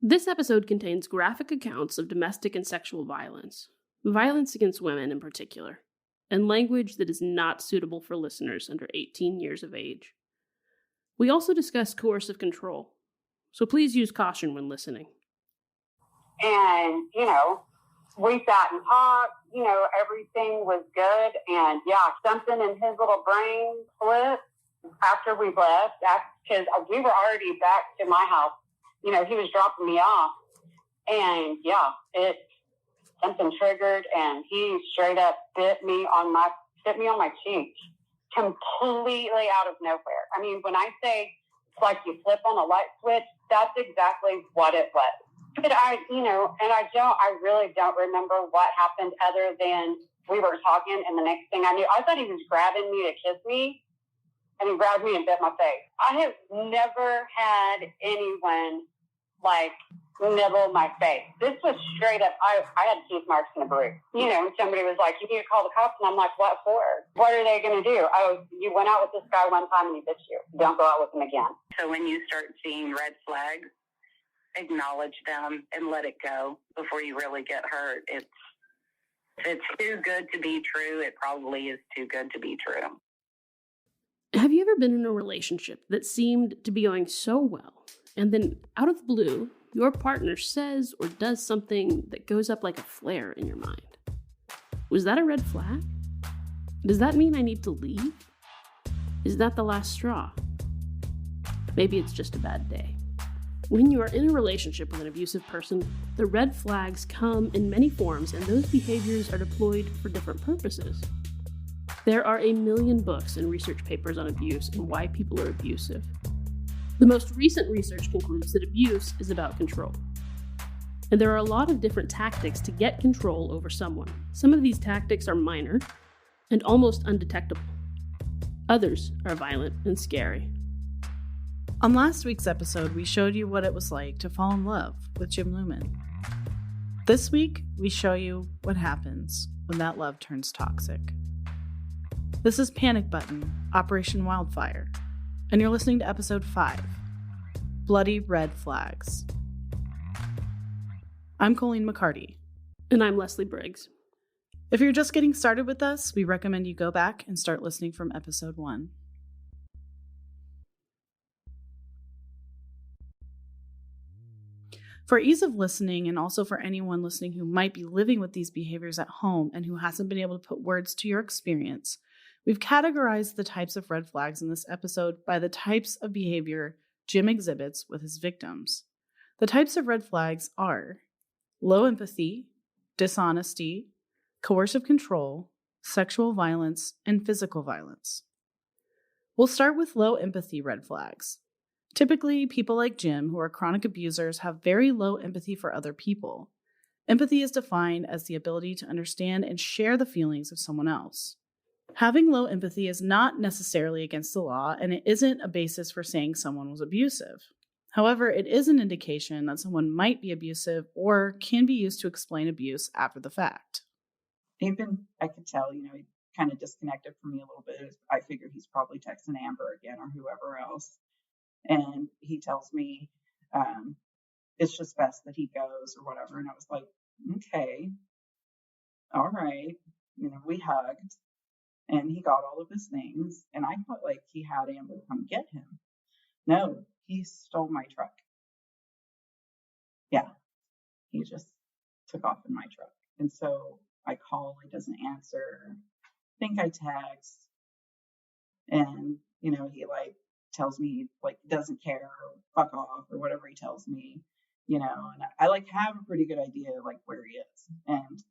This episode contains graphic accounts of domestic and sexual violence against women in particular, and language that is not suitable for listeners under 18 years of age. We also discuss coercive control, so please use caution when listening. And, we sat and talked, everything was good. And something in his little brain flipped after we left, because we were already back to my house. He was dropping me off. And something triggered, and he straight up bit me on my cheek, completely out of nowhere. I mean, when I say it's like you flip on a light switch, that's exactly what it was. But I really don't remember what happened other than we were talking, and the next thing I knew, I thought he was grabbing me to kiss me, and he grabbed me and bit my face. I have never had anyone nibble my face. This was straight up, I had teeth marks in the bruise. And somebody was like, you need to call the cops. And I'm like, what for? What are they going to do? Oh, you went out with this guy one time and he bit you. Don't go out with him again. So when you start seeing red flags, acknowledge them and let it go before you really get hurt. If it's too good to be true, it probably is too good to be true. Have you ever been in a relationship that seemed to be going so well, and then out of the blue, your partner says or does something that goes up like a flare in your mind? Was that a red flag? Does that mean I need to leave? Is that the last straw? Maybe it's just a bad day. When you are in a relationship with an abusive person, the red flags come in many forms, and those behaviors are deployed for different purposes. There are a million books and research papers on abuse and why people are abusive. The most recent research concludes that abuse is about control. And there are a lot of different tactics to get control over someone. Some of these tactics are minor and almost undetectable. Others are violent and scary. On last week's episode, we showed you what it was like to fall in love with Jim Lumen. This week, we show you what happens when that love turns toxic. This is Panic Button, Operation Wildfire, and you're listening to episode 5, Bloody Red Flags. I'm Colleen McCarty. And I'm Leslie Briggs. If you're just getting started with us, we recommend you go back and start listening from episode 1. For ease of listening, and also for anyone listening who might be living with these behaviors at home and who hasn't been able to put words to your experience, we've categorized the types of red flags in this episode by the types of behavior Jim exhibits with his victims. The types of red flags are low empathy, dishonesty, coercive control, sexual violence, and physical violence. We'll start with low empathy red flags. Typically, people like Jim, who are chronic abusers, have very low empathy for other people. Empathy is defined as the ability to understand and share the feelings of someone else. Having low empathy is not necessarily against the law, and it isn't a basis for saying someone was abusive. However, it is an indication that someone might be abusive or can be used to explain abuse after the fact. I could tell, he kind of disconnected from me a little bit. I figured he's probably texting Amber again or whoever else. And he tells me it's just best that he goes or whatever. And I was like, okay, all right. We hugged. And he got all of his things, and I thought he had Amber come get him. No, he stole my truck. Yeah, he just took off in my truck. And so I call, he doesn't answer. I think I text, and he tells me he doesn't care, or fuck off, or whatever he tells me. And I have a pretty good idea where he is, and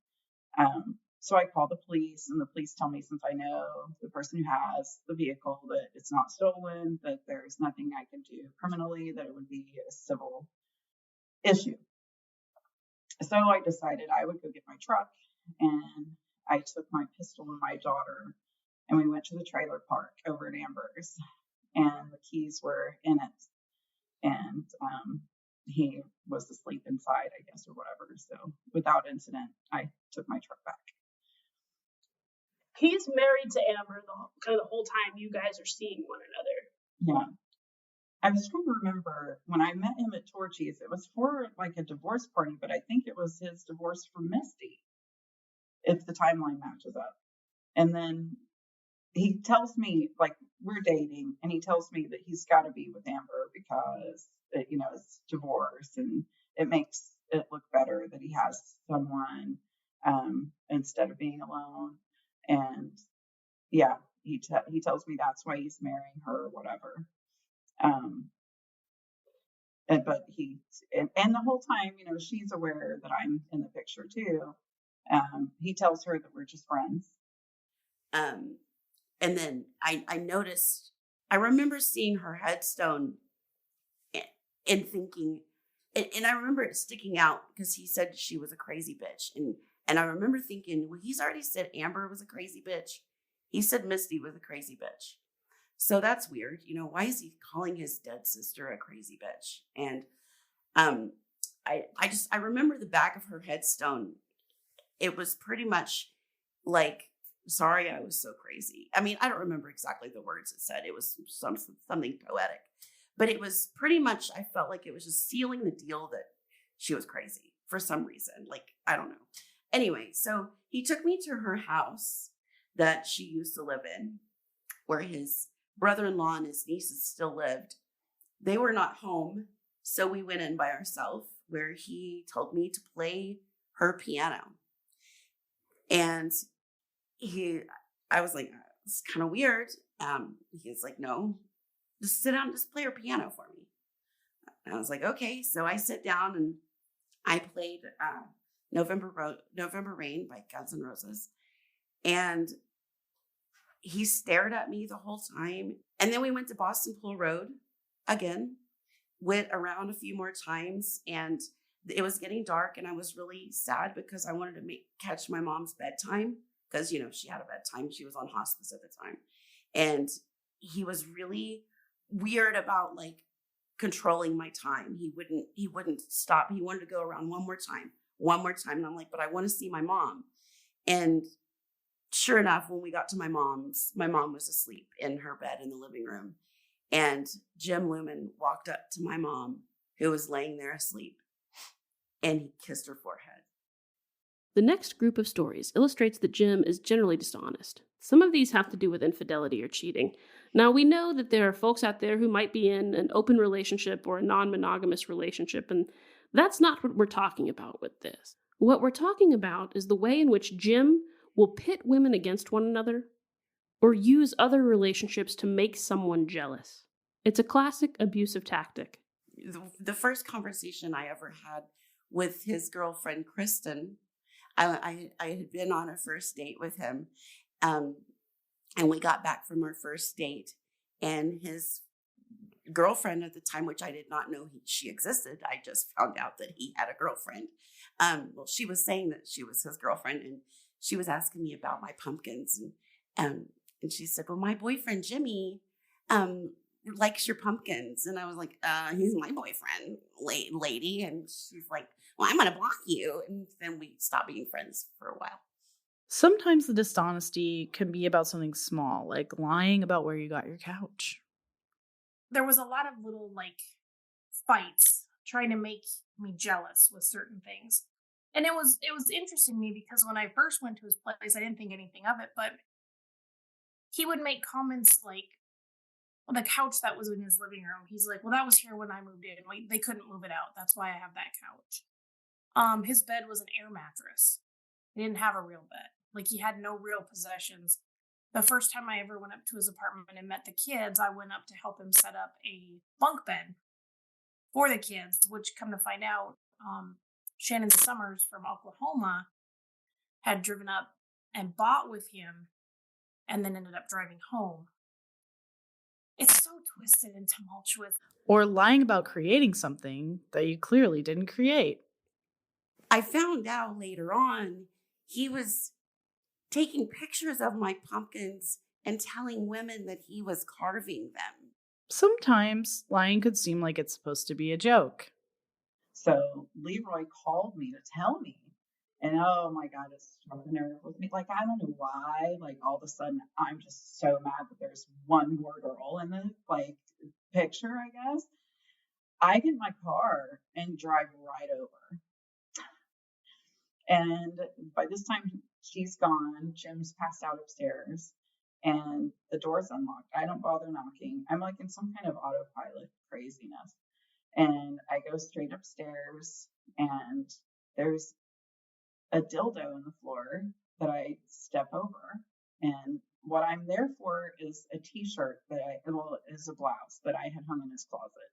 so I call the police, and the police tell me, since I know the person who has the vehicle, that it's not stolen, that there's nothing I can do criminally, that it would be a civil issue. So I decided I would go get my truck, and I took my pistol and my daughter, and we went to the trailer park over at Amber's, and the keys were in it. And he was asleep inside, I guess, or whatever. So without incident, I took my truck back. He's married to Amber the whole time you guys are seeing one another. Yeah. I was trying to remember when I met him at Torchy's, it was for like a divorce party, but I think it was his divorce from Misty, if the timeline matches up. And then he tells me, like, we're dating, and he tells me that he's got to be with Amber because, it's divorce, and it makes it look better that he has someone instead of being alone. And yeah, he tells me that's why he's marrying her or whatever. But and the whole time, she's aware that I'm in the picture too. He tells her that we're just friends. And then I noticed, I remember seeing her headstone and thinking, and I remember it sticking out because he said she was a crazy bitch. And I remember thinking, well, he's already said Amber was a crazy bitch. He said Misty was a crazy bitch. So that's weird. Why is he calling his dead sister a crazy bitch? And I remember the back of her headstone. It was pretty much like, sorry, I was so crazy. I mean, I don't remember exactly the words it said. It was something poetic. But it was pretty much, I felt like it was just sealing the deal that she was crazy for some reason. Like, I don't know. Anyway, so he took me to her house that she used to live in, where his brother-in-law and his nieces still lived. They were not home, so we went in by ourselves, where he told me to play her piano. And I was like, it's kind of weird. He's like, no, just sit down and just play her piano for me. And I was like, okay. So I sit down and I played November Rain by Guns N' Roses. And he stared at me the whole time. And then we went to Boston Pool Road again, went around a few more times, and it was getting dark, and I was really sad because I wanted to catch my mom's bedtime because, she had a bedtime. She was on hospice at the time. And he was really weird about like controlling my time. He wouldn't stop. He wanted to go around one more time. And I'm like, but I want to see my mom. And sure enough, when we got to my mom was asleep in her bed in the living room. And Jim Lumen walked up to my mom, who was laying there asleep, and he kissed her forehead. The next group of stories illustrates that Jim is generally dishonest. Some of these have to do with infidelity or cheating. Now, we know that there are folks out there who might be in an open relationship or a non-monogamous relationship, and that's not what we're talking about with this. What we're talking about is the way in which Jim will pit women against one another or use other relationships to make someone jealous. It's a classic abusive tactic. The first conversation I ever had with his girlfriend, Kristen, I had been on a first date with him, and we got back from our first date, and his girlfriend at the time, which I did not know she existed, I just found out that he had a girlfriend. Well, she was saying that she was his girlfriend, and she was asking me about my pumpkins, and she said, well, my boyfriend, Jimmy, likes your pumpkins. And I was like, he's my boyfriend, lady. And she's like, well, I'm going to block you. And then we stopped being friends for a while. Sometimes the dishonesty can be about something small, like lying about where you got your couch. There was a lot of little, fights trying to make me jealous with certain things. And it was interesting to me because when I first went to his place, I didn't think anything of it, but he would make comments like, the couch that was in his living room, he's like, well, that was here when I moved in. They couldn't move it out. That's why I have that couch. His bed was an air mattress. He didn't have a real bed. He had no real possessions. The first time I ever went up to his apartment and met the kids, I went up to help him set up a bunk bed for the kids, which, come to find out, Shannon Summers from Oklahoma had driven up and bought with him and then ended up driving home. It's so twisted and tumultuous. Or lying about creating something that you clearly didn't create. I found out later on he was taking pictures of my pumpkins and telling women that he was carving them. Sometimes lying could seem like it's supposed to be a joke. So Leroy called me to tell me, And oh my God, it struck a nerve with me. Like, I don't know why, like, all of a sudden I'm just so mad that there's one more girl in the like picture, I guess. I get in my car and drive right over. And by this time, she's gone. Jim's passed out upstairs and the door's unlocked. I don't bother knocking. I'm like in some kind of autopilot craziness. And I go straight upstairs and there's a dildo on the floor that I step over. And what I'm there for is a t-shirt is a blouse that I had hung in his closet.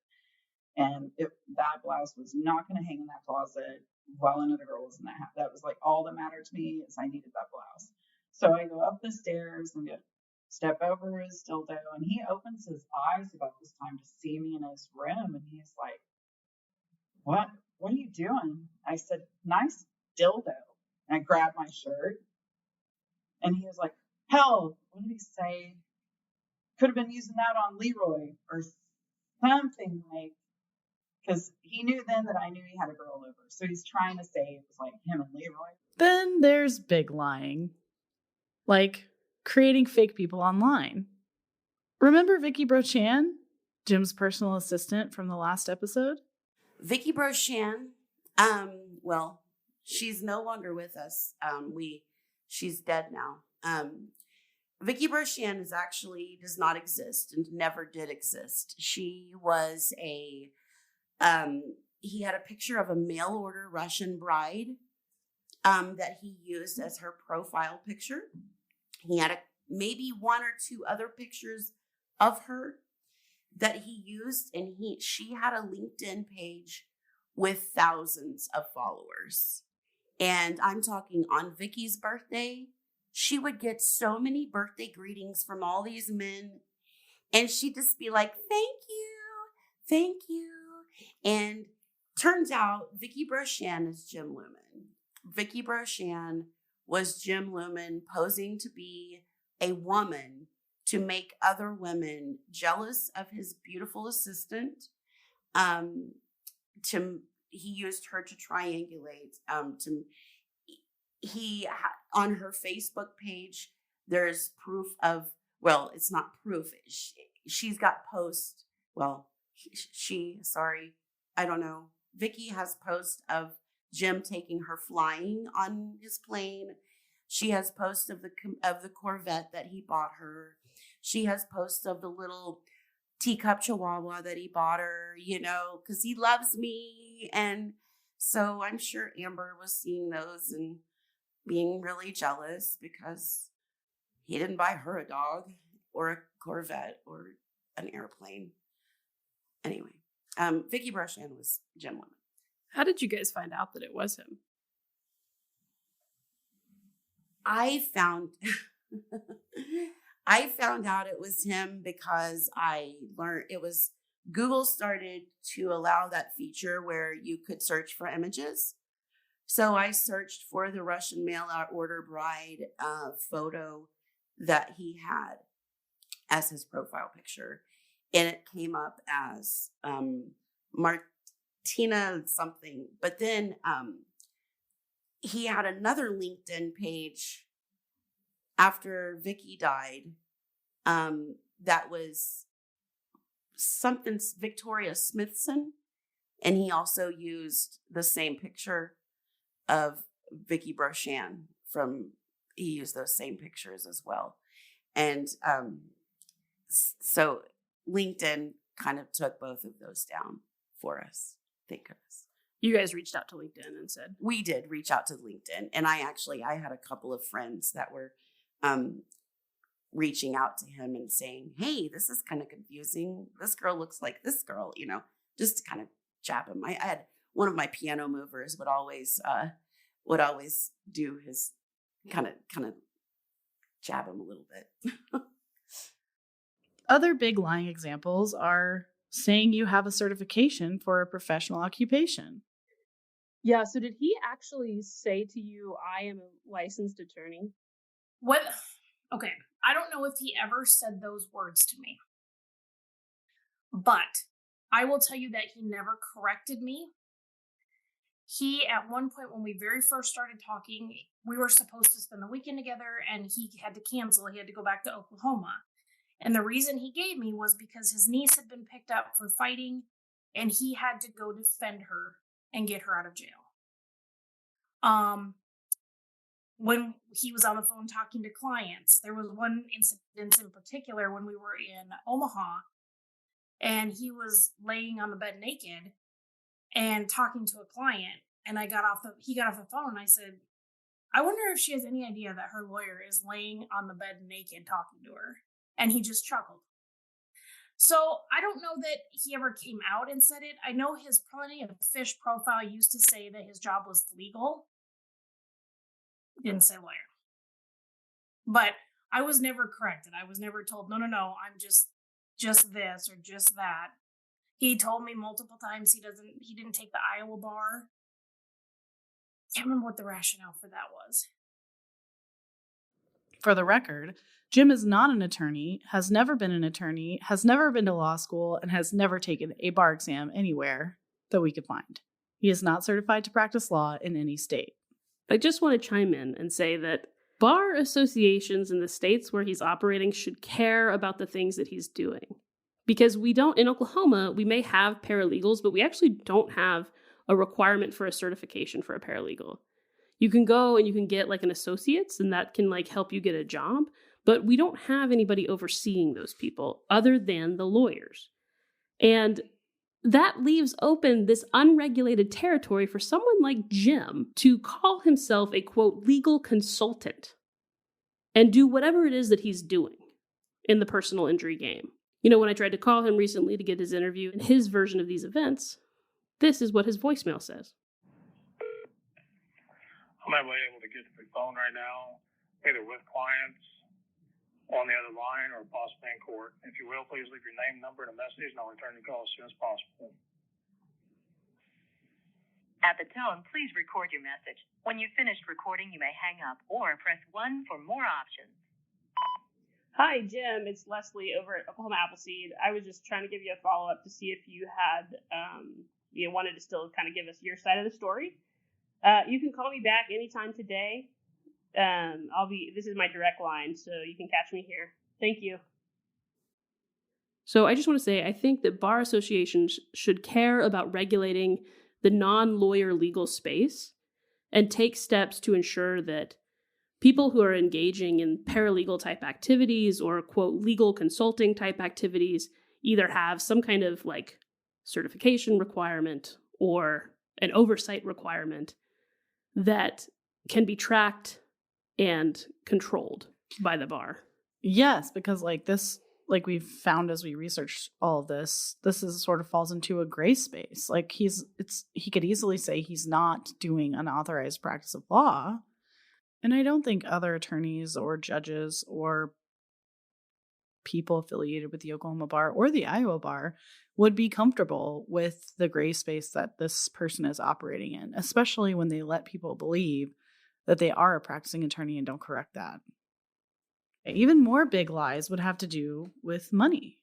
And that blouse was not going to hang in that closet while another girl was in that house. That was like all that mattered to me is I needed that blouse. So I go up the stairs and step over his dildo, and he opens his eyes about this time to see me in his room, and he's like, "What? What are you doing?" I said, "Nice dildo." And I grabbed my shirt, and he was like, "Hell, what did he say? Could have been using that on Leroy or something like." Because he knew then that I knew he had a girl over. So he's trying to say it was like him and Leroy. Then there's big lying. Like creating fake people online. Remember Vicky Brochan, Jim's personal assistant from the last episode? Vicky Brochan, well, she's no longer with us. She's dead now. Vicky Brochan does not exist and never did exist. She was he had a picture of a mail order Russian bride that he used as her profile picture. He had maybe one or two other pictures of her that he used, and she had a LinkedIn page with thousands of followers. And I'm talking on Vicky's birthday, she would get so many birthday greetings from all these men, and she'd just be like, "Thank you." And turns out Vicky Brochan is Jim Lumen. Vicky Brochan was Jim Lumen posing to be a woman to make other women jealous of his beautiful assistant. He used her to triangulate. On her Facebook page, there's proof of, well, it's not proof. She's got posts. Well, I don't know. Vicky has posts of Jim taking her flying on his plane. She has posts of the Corvette that he bought her. She has posts of the little teacup chihuahua that he bought her, because he loves me. And so I'm sure Amber was seeing those and being really jealous because he didn't buy her a dog or a Corvette or an airplane. Anyway, Vicky Brochan was Jim Lumen. How did you guys find out that it was him? I found out it was him because I learned Google started to allow that feature where you could search for images. So I searched for the Russian mail order bride photo that he had as his profile picture. And it came up as Martina something. But then he had another LinkedIn page after Vicky died that was something Victoria Smithson. And he also used the same picture of Vicky Brochan he used those same pictures as well. And so LinkedIn kind of took both of those down for us. Thank goodness. You guys reached out to LinkedIn and said? We did reach out to LinkedIn. And I had a couple of friends that were reaching out to him and saying, "Hey, this is kind of confusing. This girl looks like this girl," just to kind of jab him. I had one of my piano movers would always do his kind of jab him a little bit. Other big lying examples are saying you have a certification for a professional occupation. Yeah, so did he actually say to you, "I am a licensed attorney"? What? Okay, I don't know if he ever said those words to me. But I will tell you that he never corrected me. He, at one point when we very first started talking, we were supposed to spend the weekend together and he had to cancel. He had to go back to Oklahoma. And the reason he gave me was because his niece had been picked up for fighting and he had to go defend her and get her out of jail. When he was on the phone talking to clients, there was one incident in particular when we were in Omaha and he was laying on the bed naked and talking to a client, and he got off the phone and I said, I wonder if she has any idea that her lawyer is laying on the bed naked talking to her. And he just chuckled. So I don't know that he ever came out and said it. I know his Plenty of Fish profile used to say that his job was legal. It didn't say lawyer. But I was never corrected. I was never told, no, I'm just this or just that. He told me multiple times he didn't take the Iowa bar. Can't remember what the rationale for that was. For the record, Jim is not an attorney, has never been an attorney, has never been to law school, and has never taken a bar exam anywhere that we could find. He is not certified to practice law in any state. I just want to chime in and say that bar associations in the states where he's operating should care about the things that he's doing. Because in Oklahoma, we may have paralegals, but we actually don't have a requirement for a certification for a paralegal. You can go and you can get like an associate's and that can like help you get a job, but we don't have anybody overseeing those people other than the lawyers. And that leaves open this unregulated territory for someone like Jim to call himself a, quote, legal consultant and do whatever it is that he's doing in the personal injury game. You know, when I tried to call him recently to get his interview and his version of these events, this is what his voicemail says. I'm not really able to get to the phone right now, either with clients on the other line or possibly in court. If you will, please leave your name, number, and a message, and I'll return the call as soon as possible. At the tone, please record your message. When you've finished recording, you may hang up or press 1 for more options. Hi, Jim. It's Leslie over at Oklahoma Appleseed. I was just trying to give you a follow-up to see if you had, wanted to still kind of give us your side of the story. You can call me back anytime today. This is my direct line, so you can catch me here. Thank you. So I just want to say, I think that bar associations should care about regulating the non-lawyer legal space and take steps to ensure that people who are engaging in paralegal type activities or, quote, legal consulting type activities either have some kind of like certification requirement or an oversight requirement that can be tracked and controlled by the bar. Yes, because like we've found as we researched all of this is sort of falls into a gray space. Like he could easily say he's not doing unauthorized practice of law. And I don't think other attorneys or judges or people affiliated with the Oklahoma bar or the Iowa bar would be comfortable with the gray space that this person is operating in, especially when they let people believe that they are a practicing attorney and don't correct that. Even more big lies would have to do with money.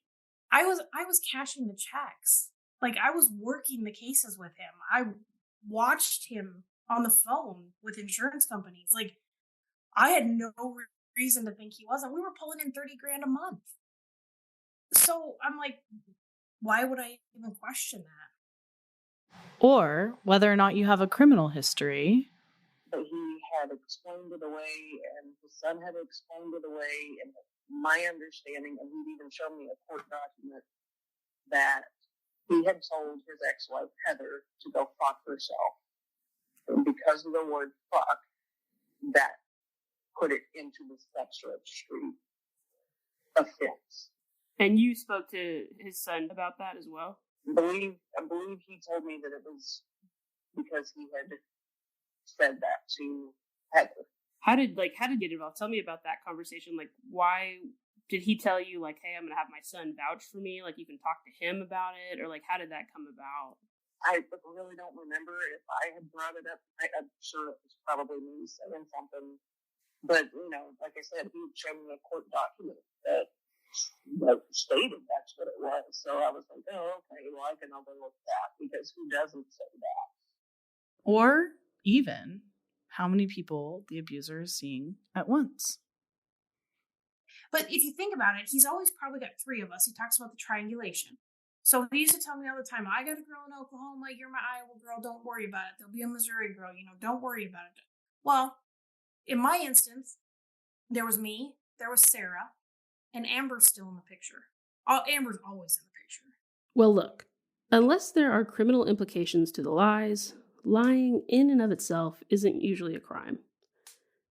I was cashing the checks. Like, I was working the cases with him. I watched him on the phone with insurance companies. Like, I had no reason to think he wasn't. We were pulling in $30,000 a month. So I'm like, why would I even question that? Or whether or not you have a criminal history. But he had explained it away, and his son had explained it away, and my understanding, and he'd even shown me a court document that he had told his ex-wife, Heather, to go fuck herself. And because of the word fuck, that put it into the sex registry offense. And you spoke to his son about that as well? I believe he told me that it was because he had said that to Heather. How did you get involved? Tell me about that conversation. Like, why did he tell you, like, hey, I'm going to have my son vouch for me? Like, you can talk to him about it? Or, like, how did that come about? I really don't remember if I had brought it up. I'm sure it was probably me saying something. But, like I said, he showed me a court document that stated that's what it was. So I was like, oh, okay, well, I can overlook that because who doesn't say that? Or even how many people the abuser is seeing at once. But if you think about it, he's always probably got 3 of us. He talks about the triangulation. So he used to tell me all the time, I got a girl in Oklahoma, you're my Iowa girl, don't worry about it. There'll be a Missouri girl, don't worry about it. Well, in my instance, there was me, there was Sarah, and Amber's still in the picture. Amber's always in the picture. Well, look, unless there are criminal implications to the lies, lying in and of itself isn't usually a crime.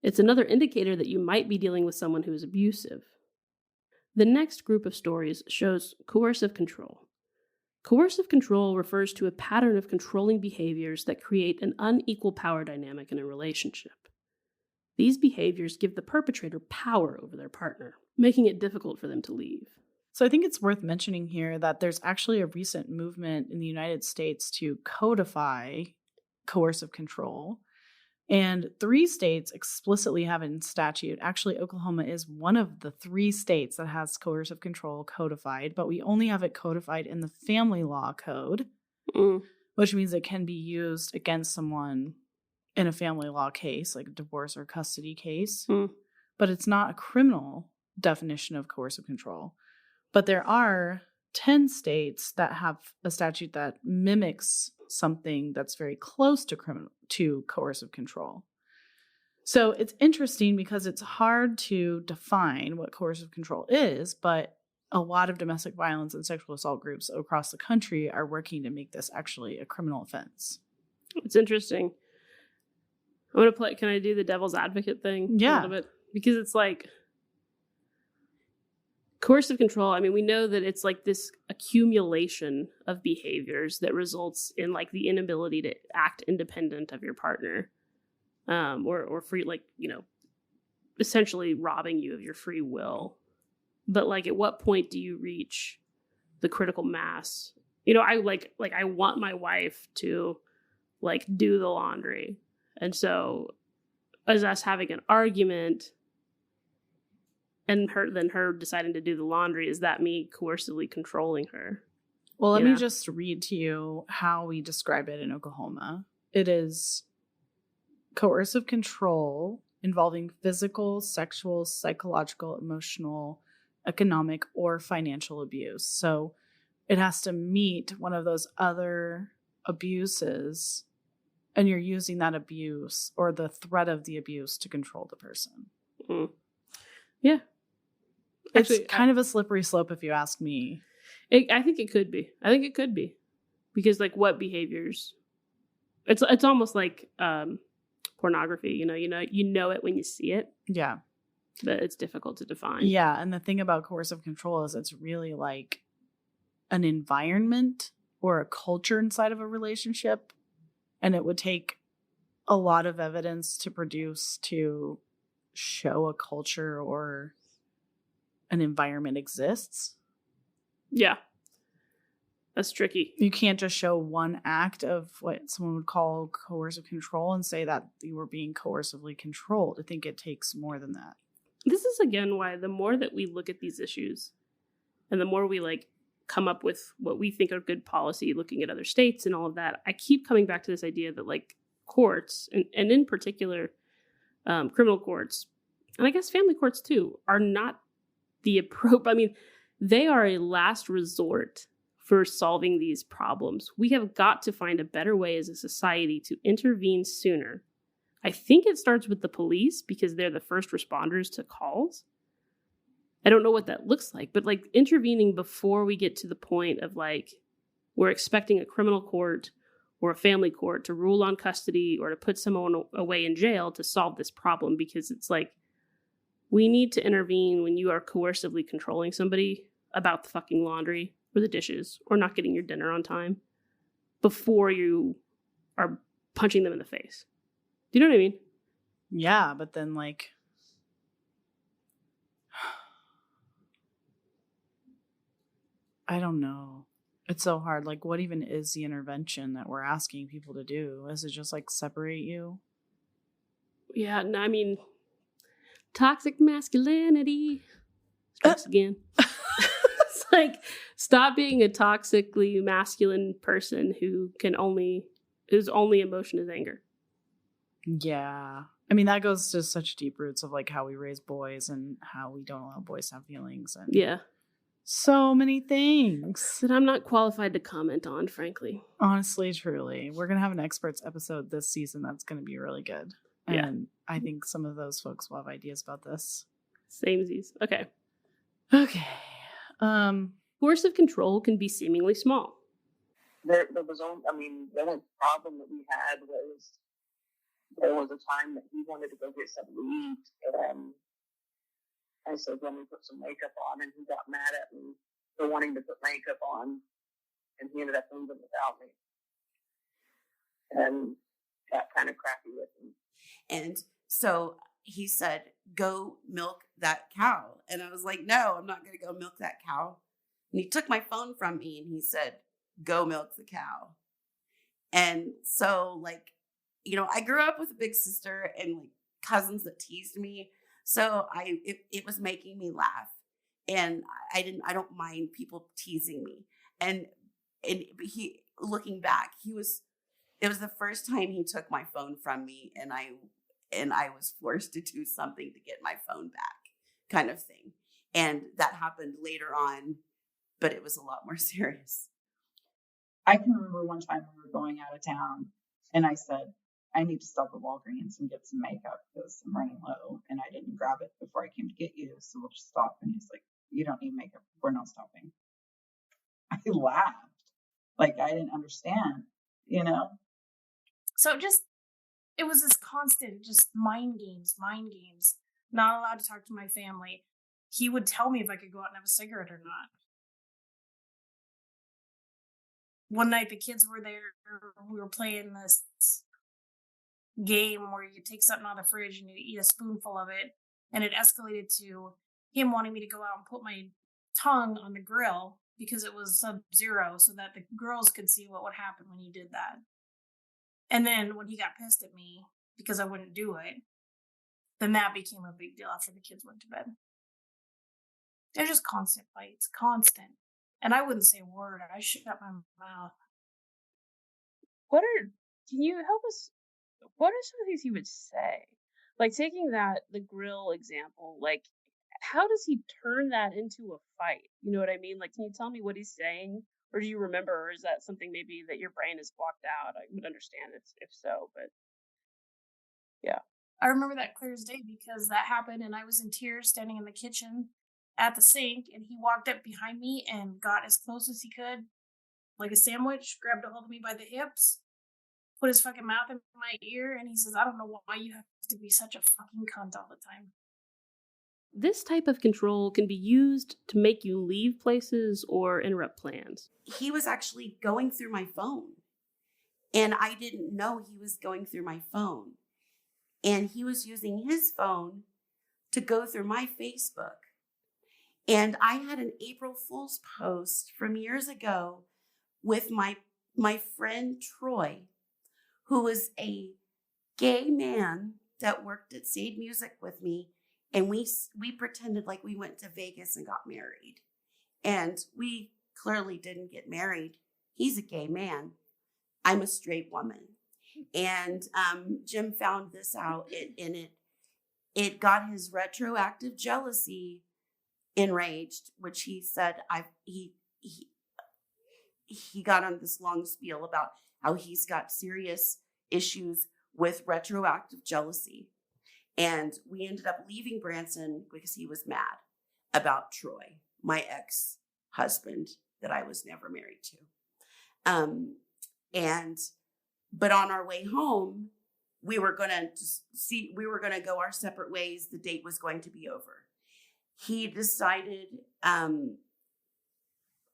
It's another indicator that you might be dealing with someone who is abusive. The next group of stories shows coercive control. Coercive control refers to a pattern of controlling behaviors that create an unequal power dynamic in a relationship. These behaviors give the perpetrator power over their partner, making it difficult for them to leave. So I think it's worth mentioning here that there's actually a recent movement in the United States to codify coercive control. And 3 states explicitly have it in statute. Actually, Oklahoma is one of the 3 states that has coercive control codified, but we only have it codified in the family law code, which means it can be used against someone in a family law case, like a divorce or custody case. But it's not a criminal definition of coercive control. But there are 10 states that have a statute that mimics something that's very close to coercive control. So it's interesting because it's hard to define what coercive control is, but a lot of domestic violence and sexual assault groups across the country are working to make this actually a criminal offense. It's interesting. I'm going to play, can I do the devil's advocate thing? Yeah. A little bit? Because it's like, coercive control, I mean, we know that it's like this accumulation of behaviors that results in like the inability to act independent of your partner, or free, like, essentially robbing you of your free will. But like, at what point do you reach the critical mass? I I want my wife to like do the laundry. And so as us having an argument and her deciding to do the laundry, is that me coercively controlling her? Well, let me just read to you how we describe it in Oklahoma. It is coercive control involving physical, sexual, psychological, emotional, economic, or financial abuse. So it has to meet one of those other abuses, and you're using that abuse or the threat of the abuse to control the person. Yeah. It's kind of a slippery slope if you ask me. I think it could be. Because like what behaviors? It's almost like pornography, you know it when you see it. Yeah. But it's difficult to define. Yeah, and the thing about coercive control is it's really like an environment or a culture inside of a relationship, and it would take a lot of evidence to show a culture or an environment exists. Yeah. That's tricky. You can't just show one act of what someone would call coercive control and say that you were being coercively controlled. I think it takes more than that. This is, again, why the more that we look at these issues and the more we like come up with what we think are good policy, looking at other states and all of that, I keep coming back to this idea that like courts, and in particular criminal courts, and I guess family courts too, are not the appropriate. I mean, they are a last resort for solving these problems. We have got to find a better way as a society to intervene sooner. I think it starts with the police because they're the first responders to calls. I don't know what that looks like, but like intervening before we get to the point of like, we're expecting a criminal court or a family court to rule on custody or to put someone away in jail to solve this problem, because it's like, we need to intervene when you are coercively controlling somebody about the fucking laundry or the dishes or not getting your dinner on time before you are punching them in the face. Do you know what I mean? Yeah, but then like, I don't know. It's so hard. Like, what even is the intervention that we're asking people to do? Is it just like separate you? Yeah, no, I mean, toxic masculinity strikes again. It's like, stop being a toxically masculine person who can only his only emotion is anger. Yeah. I mean, that goes to such deep roots of like how we raise boys and how we don't allow boys to have feelings and Yeah. so many things that I'm not qualified to comment on, frankly. Honestly, truly. We're going to have an experts episode this season that's going to be really good. Yeah. And I think some of those folks will have ideas about this. Samesies. Okay. Okay. Coercive control can be seemingly small. There was only, the only problem that we had was there was a time that he wanted to go get something to eat, and I said, let me put some makeup on, and he got mad at me for wanting to put makeup on, and he ended up leaving without me. And got kind of crappy with him. And so he said, go milk that cow. And I was like, no, I'm not going to go milk that cow. And he took my phone from me and he said, go milk the cow. And so, like, you know, I grew up with a big sister and like cousins that teased me. So it was making me laugh. And I don't mind people teasing me. And he, looking back, it was the first time he took my phone from me, and I was forced to do something to get my phone back, kind of thing. And that happened later on, but it was a lot more serious. I can remember one time we were going out of town, and I said, I need to stop at Walgreens and get some makeup because I'm running low, and I didn't grab it before I came to get you, so we'll just stop. And he's like, you don't need makeup. We're not stopping. I laughed. Like, I didn't understand, you know? So it was this constant, just mind games, not allowed to talk to my family. He would tell me if I could go out and have a cigarette or not. One night the kids were there, we were playing this game where you take something out of the fridge and you eat a spoonful of it, and it escalated to him wanting me to go out and put my tongue on the grill because it was sub-zero so that the girls could see what would happen when you did that. And then when he got pissed at me because I wouldn't do it, then that became a big deal after the kids went to bed. They're just constant fights, constant. And I wouldn't say a word. I shut my mouth. Can you help us? What are some of the things he would say? Like taking the grill example, like how does he turn that into a fight? You know what I mean? Like, can you tell me what he's saying? Or do you remember, or is that something maybe that your brain is blocked out? I would understand if so, but yeah. I remember that clear as day because that happened and I was in tears standing in the kitchen at the sink, and he walked up behind me and got as close as he could, like a sandwich, grabbed a hold of me by the hips, put his fucking mouth in my ear, and he says, I don't know why you have to be such a fucking cunt all the time. This type of control can be used to make you leave places or interrupt plans. He was actually going through my phone, and I didn't know he was going through my phone. And he was using his phone to go through my Facebook. And I had an April Fool's post from years ago with my friend Troy, who was a gay man that worked at Sade Music with me. And we pretended like we went to Vegas and got married. And we clearly didn't get married. He's a gay man. I'm a straight woman. And Jim found this out, and it got his retroactive jealousy enraged, which he said he got on this long spiel about how he's got serious issues with retroactive jealousy. And we ended up leaving Branson because he was mad about Troy, my ex-husband that I was never married to. But on our way home, we were going to go our separate ways. The date was going to be over. He decided, on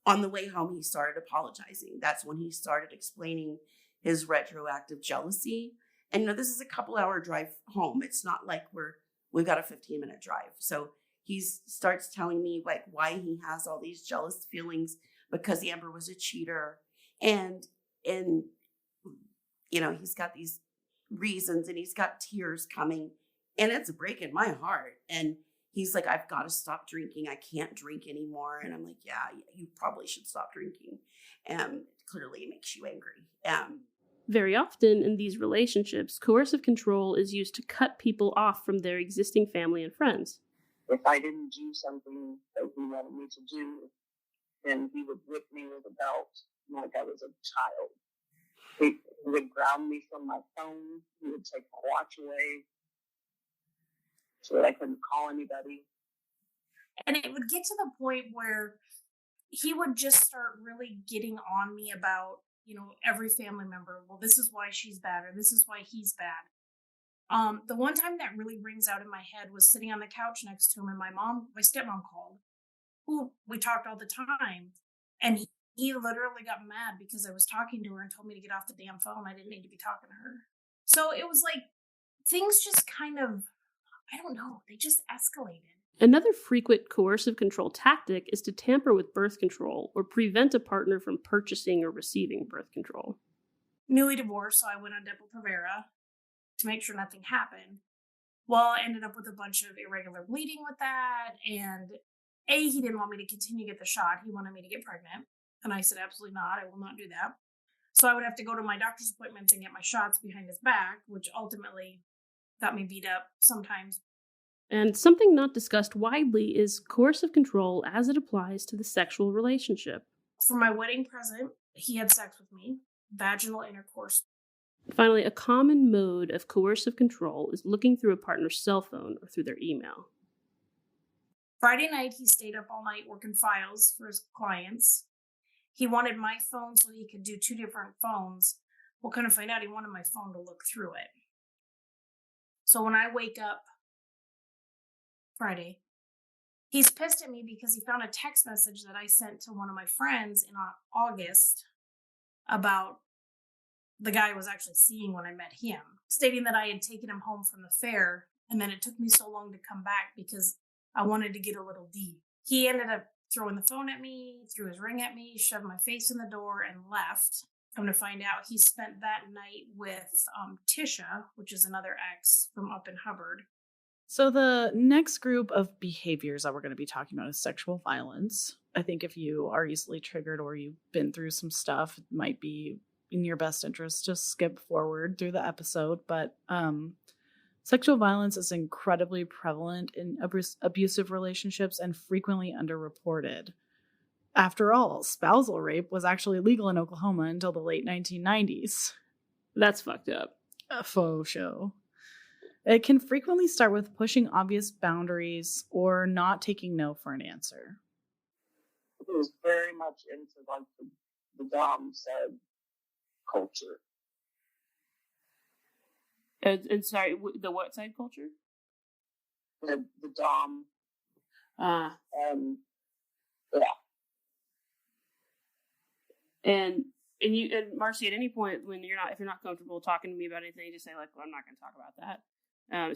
the way home, he started apologizing. That's when he started explaining his retroactive jealousy. And this is a couple-hour drive home. It's not like we've got a 15-minute drive. So he starts telling me like why he has all these jealous feelings because Amber was a cheater, and he's got these reasons, and he's got tears coming, and it's breaking my heart. And he's like, I've got to stop drinking. I can't drink anymore. And I'm like, yeah, you probably should stop drinking. Clearly it makes you angry. Very often in these relationships, coercive control is used to cut people off from their existing family and friends. If I didn't do something that he wanted me to do, then he would whip me with a belt like I was a child. He would ground me from my phone. He would take my watch away so that I couldn't call anybody. And it would get to the point where he would just start really getting on me about, every family member. Well, this is why she's bad, or this is why he's bad. The one time that really rings out in my head was sitting on the couch next to him, and my stepmom called, who we talked all the time. And he literally got mad because I was talking to her and told me to get off the damn phone. I didn't need to be talking to her. So it was like things just kind of, I don't know, they just escalated. Another frequent coercive control tactic is to tamper with birth control or prevent a partner from purchasing or receiving birth control. Newly divorced, so I went on Depo-Provera to make sure nothing happened. Well, I ended up with a bunch of irregular bleeding with that, and he didn't want me to continue to get the shot. He wanted me to get pregnant, and I said, absolutely not, I will not do that. So I would have to go to my doctor's appointments and get my shots behind his back, which ultimately got me beat up sometimes. And something not discussed widely is coercive control as it applies to the sexual relationship. For my wedding present, he had sex with me, vaginal intercourse. Finally, a common mode of coercive control is looking through a partner's cell phone or through their email. Friday night, he stayed up all night working files for his clients. He wanted my phone so he could do 2 different phones. Well, couldn't find out he wanted my phone to look through it. So when I wake up Friday, he's pissed at me because he found a text message that I sent to one of my friends in August about the guy I was actually seeing when I met him, stating that I had taken him home from the fair, and then it took me so long to come back because I wanted to get a little deep. He ended up throwing the phone at me, threw his ring at me, shoved my face in the door, and left. Come to find out, he spent that night with Tisha, which is another ex from up in Hubbard. So the next group of behaviors that we're going to be talking about is sexual violence. I think if you are easily triggered or you've been through some stuff, it might be in your best interest to skip forward through the episode. But sexual violence is incredibly prevalent in abusive relationships and frequently underreported. After all, spousal rape was actually legal in Oklahoma until the late 1990s. That's fucked up. A faux show. It can frequently start with pushing obvious boundaries or not taking no for an answer. It was very much into like the Dom said culture. And sorry, the what side culture? The Dom. Yeah. And Marcy, at any point when if you're not comfortable talking to me about anything, you just say like, well, I'm not going to talk about that.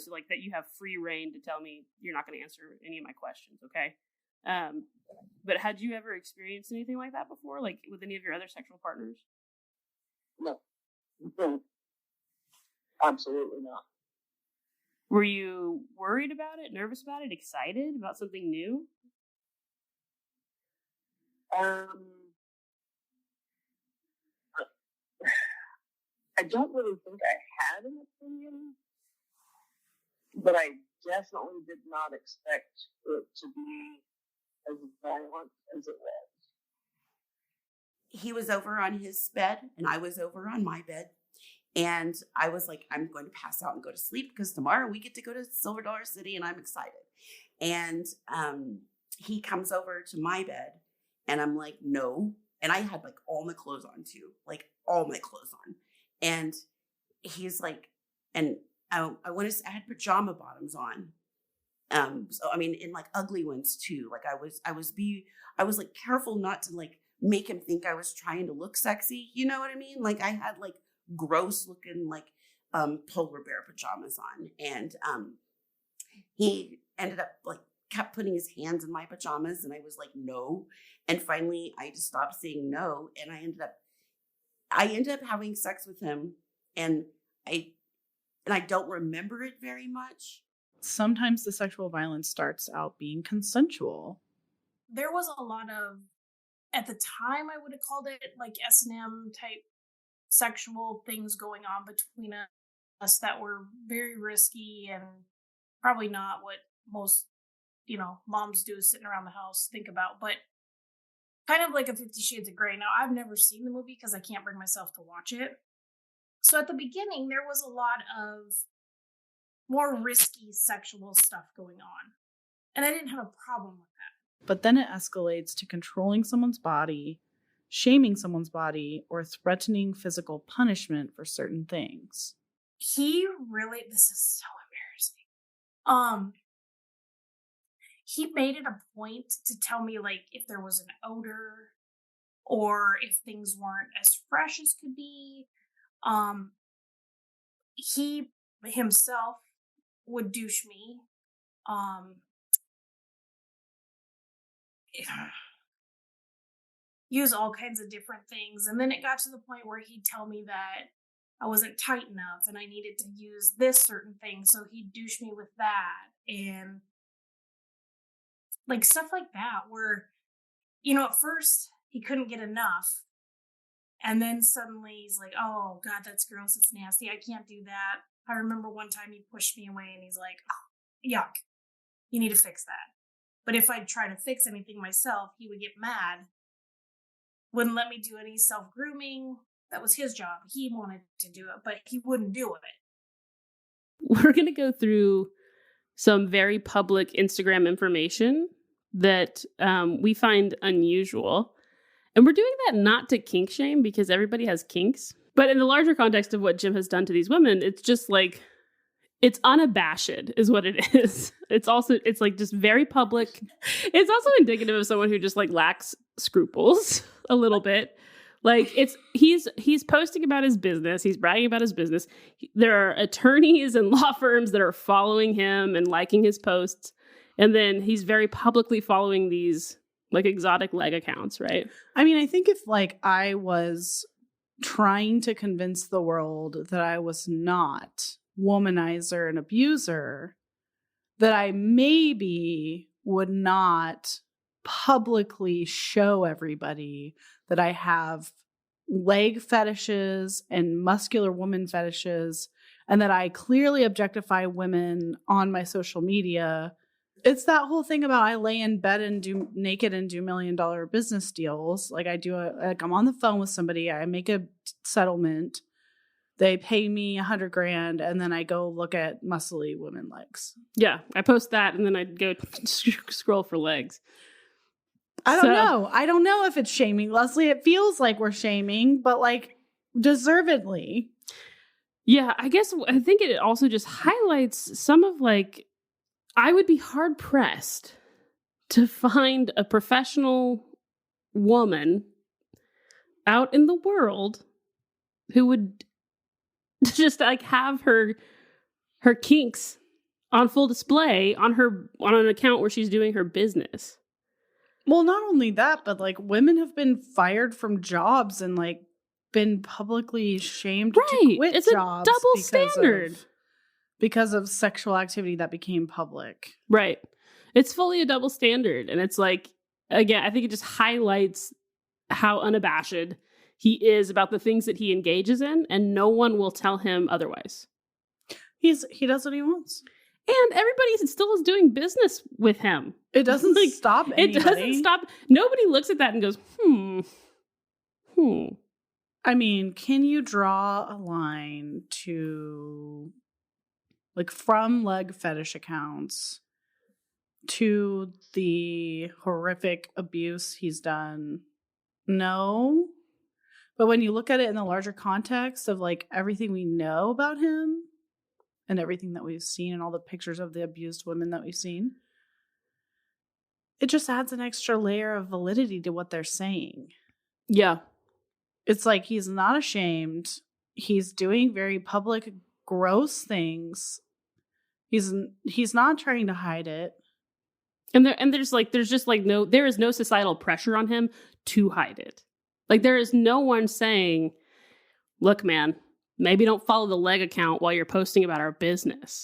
So like that you have free reign to tell me you're not going to answer any of my questions, okay? But had you ever experienced anything like that before, like with any of your other sexual partners? No. Absolutely not. Were you worried about it, nervous about it, excited about something new? I don't really think I had an opinion, but I definitely did not expect it to be as violent as it was. He was over on his bed and I was over on my bed. And I was like, I'm going to pass out and go to sleep because tomorrow we get to go to Silver Dollar City and I'm excited. And he comes over to my bed and I'm like, no. And I had like all my clothes on too, like all my clothes on. And he's like, and I had pajama bottoms on. So I mean, in like ugly ones too. Like I was like careful not to like make him think I was trying to look sexy. You know what I mean? Like I had like gross looking like polar bear pajamas on. And he ended up like kept putting his hands in my pajamas and I was like, no. And finally I just stopped saying no. And I ended up having sex with him and I don't remember it very much. Sometimes the sexual violence starts out being consensual. There was a lot of, at the time I would have called it like S&M type sexual things going on between us that were very risky and probably not what most, moms do sitting around the house think about, but kind of like a 50 Shades of Grey. Now, I've never seen the movie because I can't bring myself to watch it. So at the beginning, there was a lot of more risky sexual stuff going on. And I didn't have a problem with that. But then it escalates to controlling someone's body, shaming someone's body, or threatening physical punishment for certain things. This is so embarrassing. He made it a point to tell me, like, if there was an odor or if things weren't as fresh as could be. He himself would douche me. Use all kinds of different things. And then it got to the point where he'd tell me that I wasn't tight enough and I needed to use this certain thing. So he'd douche me with that. And like stuff like that where, at first he couldn't get enough. And then suddenly he's like, oh God, that's gross. It's nasty. I can't do that. I remember one time he pushed me away and he's like, oh, yuck. You need to fix that. But if I'd try to fix anything myself, he would get mad. Wouldn't let me do any self-grooming. That was his job. He wanted to do it, but he wouldn't do it. We're going to go through some very public Instagram information that we find unusual. And we're doing that not to kink shame because everybody has kinks. But in the larger context of what Jim has done to these women, it's just like, it's unabashed is what it is. It's like just very public. It's also indicative of someone who just like lacks scruples a little bit. Like he's posting about his business. He's bragging about his business. There are attorneys and law firms that are following him and liking his posts. And then he's very publicly following these like exotic leg accounts, right? I mean, I think if like I was trying to convince the world that I was not womanizer and abuser, that I maybe would not publicly show everybody that I have leg fetishes and muscular woman fetishes and that I clearly objectify women on my social media. It's that whole thing about I lay in bed and do naked and do $1 million business deals. Like I'm on the phone with somebody, I make a settlement, they pay me $100,000, and then I go look at muscly women legs. Yeah, I post that, and then I go scroll for legs. I don't know if it's shaming, Leslie. It feels like we're shaming, but like deservedly. Yeah, I think it also just highlights some of like, I would be hard pressed to find a professional woman out in the world who would just like have her kinks on full display on an account where she's doing her business. Well, not only that, but like women have been fired from jobs and like been publicly shamed to quit it's jobs. It's a double standard. Because of sexual activity that became public. Right. It's fully a double standard. And it's like, again, I think it just highlights how unabashed he is about the things that he engages in, and no one will tell him otherwise. He does what he wants. And everybody still is doing business with him. It doesn't stop anybody. It doesn't stop. Nobody looks at that and goes, I mean, can you draw a line to, like, from leg fetish accounts to the horrific abuse he's done? No. But when you look at it in the larger context of, like, everything we know about him and everything that we've seen and all the pictures of the abused women that we've seen, it just adds an extra layer of validity to what they're saying. Yeah. It's like he's not ashamed. He's doing very public, gross things. He's not trying to hide it. And there is no societal pressure on him to hide it. Like, there is no one saying, look, man, maybe don't follow the leg account while you're posting about our business.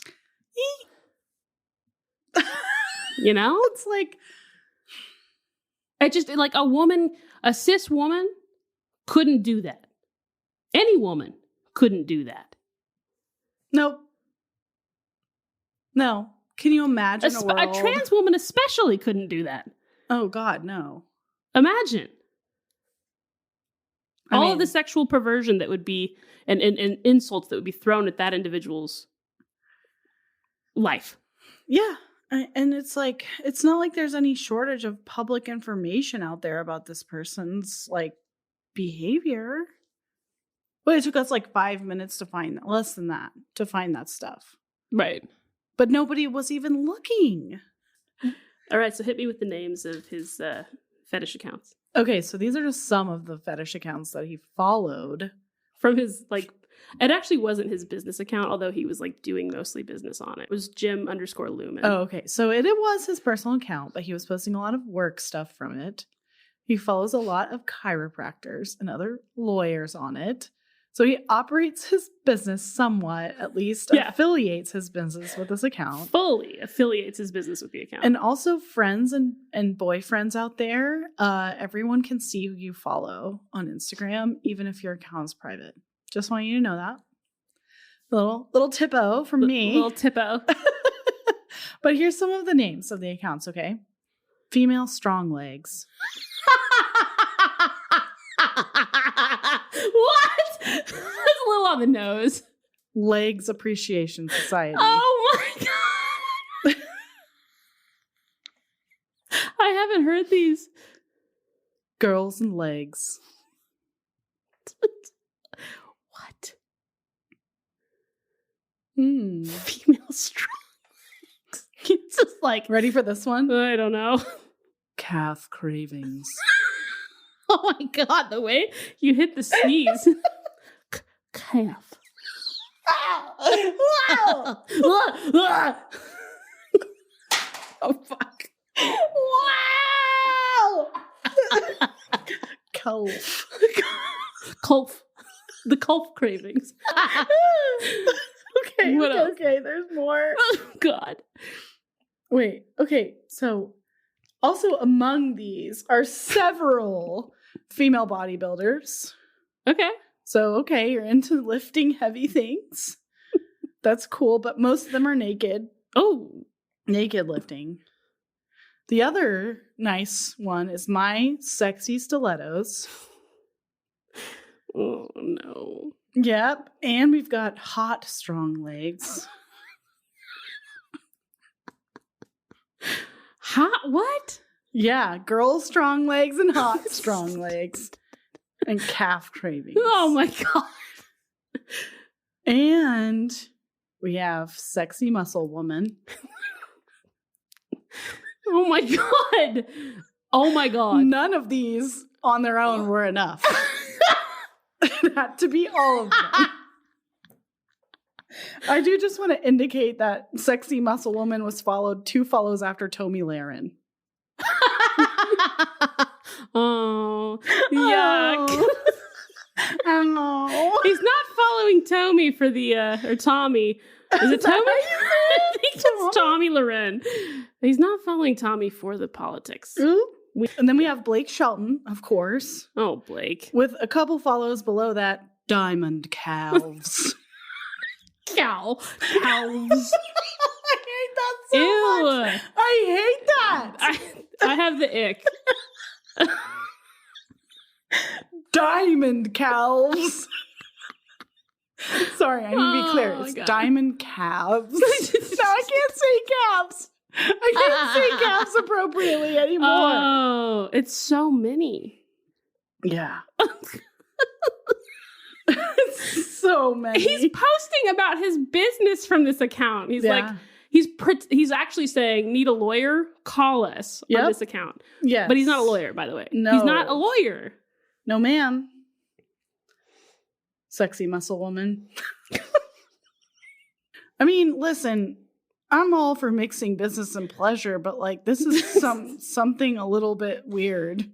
You know? It's like, a cis woman couldn't do that. Any woman couldn't do that. Nope. No. Can you imagine a world? A trans woman especially couldn't do that. Oh, God, no. Imagine. All of the sexual perversion that would be, and insults that would be thrown at that individual's life. Yeah. And it's like, it's not like there's any shortage of public information out there about this person's, like, behavior. But it took us like 5 minutes to find, less than that, to find that stuff. Right. But nobody was even looking. All right, so hit me with the names of his fetish accounts. Okay, so these are just some of the fetish accounts that he followed. From his, like, it actually wasn't his business account, although he was, like, doing mostly business on it. It was Jim_Lumen. Oh, okay. So it was his personal account, but he was posting a lot of work stuff from it. He follows a lot of chiropractors and other lawyers on it. So he operates his business somewhat, at least affiliates his business with this account. Fully affiliates his business with the account. And also friends and boyfriends out there, everyone can see who you follow on Instagram, even if your account's private. Just want you to know that. Little tippo from me. Little tippo. But here's some of the names of the accounts, okay? Female strong legs. What? That's a little on the nose. Legs Appreciation Society. Oh my God. I haven't heard these. Girls and legs. What? Female strong legs. It's just like, ready for this one? I don't know. Calf cravings. Oh my God, the way you hit the sneeze. Calf. Wow. Oh, fuck. Wow. Calf. Calf. The calf cravings. Okay, What else? Okay, there's more. Oh, God. Wait, okay, so also among these are several female bodybuilders. Okay. So, okay, you're into lifting heavy things. That's cool, but most of them are naked. Oh. Naked lifting. The other nice one is My Sexy Stilettos. Oh, no. Yep, and we've got Hot Strong Legs. Hot what? Yeah, girl strong legs and hot strong legs. And calf cravings. Oh my God. And we have Sexy Muscle Woman. Oh my God. Oh my God. None of these on their own were enough. It had to be all of them. I do just want to indicate that Sexy Muscle Woman was followed 2 follows after Tommy Lahren. Oh, yuck. Oh. He's not following Tommy for the, or Tommy. Is it Tommy? I think it's Tommy Loren. He's not following Tommy for the politics. And then we have Blake Shelton, of course. Oh, Blake. With a couple follows below that, Diamond Calves. Calves. I hate that so much. I hate that. I have the ick. Diamond Calves. Sorry, I need to be clear. It's God. Diamond Calves. No, I can't say calves. I can't say calves appropriately anymore. Oh, it's so many. Yeah. So many. He's posting about his business from this account. He's like, he's actually saying, need a lawyer? Call us on this account. Yeah. But he's not a lawyer, by the way. No. He's not a lawyer. No, ma'am. Sexy Muscle Woman. I mean, listen, I'm all for mixing business and pleasure, but like this is something a little bit weird.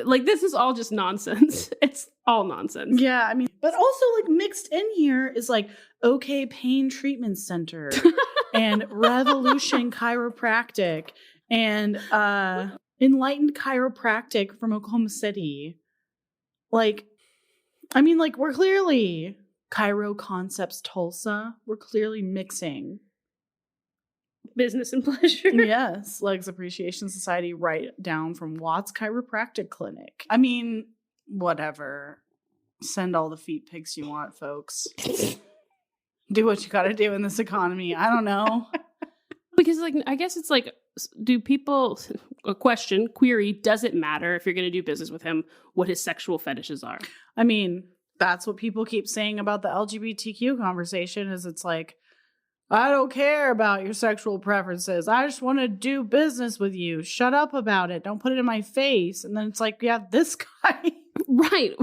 Like, this is all just nonsense. It's all nonsense. Yeah, I mean, but also like mixed in here is like OK Pain Treatment Center and Revolution Chiropractic and Enlightened chiropractic from Oklahoma City. Like, I mean, like, we're clearly Chiro Concepts Tulsa. We're clearly mixing business and pleasure. Yes, Legs Appreciation Society right down from Watts Chiropractic Clinic. I mean, whatever. Send all the feet pics you want, folks. Do what you gotta do in this economy. I don't know. Because, like, I guess it's like, do people, a question, query, does it matter if you're going to do business with him what his sexual fetishes are? I mean, that's what people keep saying about the LGBTQ conversation is it's like, I don't care about your sexual preferences. I just want to do business with you. Shut up about it. Don't put it in my face. And then it's like, yeah, this guy. Right.